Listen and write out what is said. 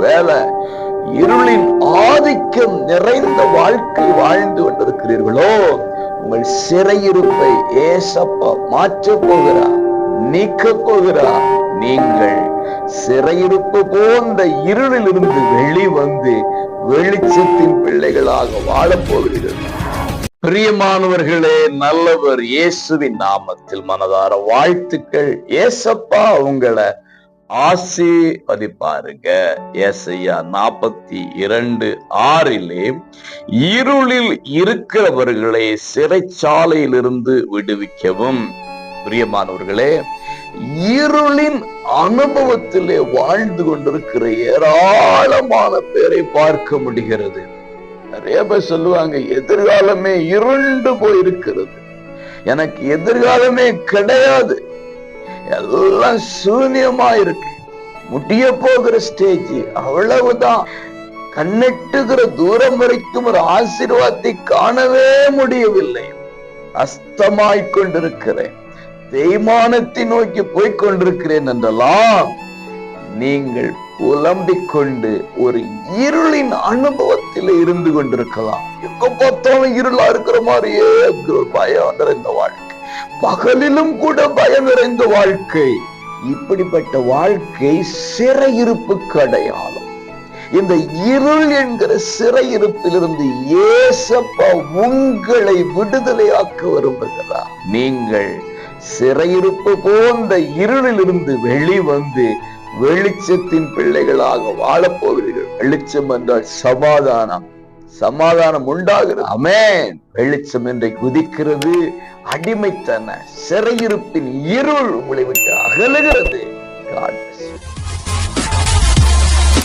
ஒருவேளை இருளின் ஆதிக்கம் நிறைந்த வாழ்க்கை வாழ்ந்து கொண்டிருக்கிறீர்களோ, உங்கள் சிறையிருப்பை ஏசப்பா மாற்றப் போகிறார், நீக்கப் போகிறார். நீங்கள் சிறையிருப்பு போன்ற இருளில் இருந்து வெளிவந்து வெளிச்சத்தின் பிள்ளைகளாக வாழப் போகிறீர்கள். பிரியமானவர்களே, நல்லவர் இயேசுவின் நாமத்தில் மனதார வாழ்த்துக்கள். ஏசப்பா உங்களை ஆசீர்வதிப்பாருங்க. ஏசாயா 42:6 இருளில் இருக்கிறவர்களை சிறைச்சாலையிலிருந்து விடுவிக்கவும். பிரியமானவர்களே, இருளின் அனுபவத்திலே வாழ்ந்து கொண்டிருக்கிற ஏராளமான பேரை பார்க்க முடிகிறது. நிறைய பேர் சொல்லுவாங்க, எதிர்காலமே இருண்டு போயிருக்கிறது, எனக்கு எதிர்காலமே கிடையாது, எல்லாம் சூன்யமா இருக்கு, முடிய போகிற ஸ்டேஜ், அவ்வளவுதான், கண்ணெட்டுகிற தூரம் வரைக்கும் ஒரு ஆசீர்வாதத்தை காணவே முடியவில்லை, அஸ்தமாய்க்கொண்டிருக்கிறேன், தேய்மானத்தை நோக்கி போய்கொண்டிருக்கிறேன் என்றெல்லாம் நீங்கள் புலம்பிக் கொண்டு ஒரு இருளின் அனுபவத்தில் இருந்து கொண்டிருக்கலாம். எங்க பார்த்தாலும் இருளா இருக்கிற மாதிரியே பயம் நிறைந்த வாழ்க்கை, பகலிலும் கூட பயம் நிறைந்த வாழ்க்கை. இப்படிப்பட்ட வாழ்க்கை சிறையிருப்புக்கு அடையாளம். இந்த இருள் என்கிற சிறையிருப்பிலிருந்து ஏசப்பா உங்களை விடுதலையாக்க விரும்புகிறார். நீங்கள் சிறையிருப்பு போன்ற இருளிலிருந்து வெளிவந்து வெளிச்சத்தின் பிள்ளைகளாக வாழப் போகிறீர்கள். வெளிச்சம் என்றால் சமாதானம், சமாதானம் உண்டாகிறது. ஆமென். வெளிச்சம் என்றை குதிக்கிறது. அடிமைத்தன சிறையிருப்பின் இருள் உங்களை விட்டு அகலுகிறது.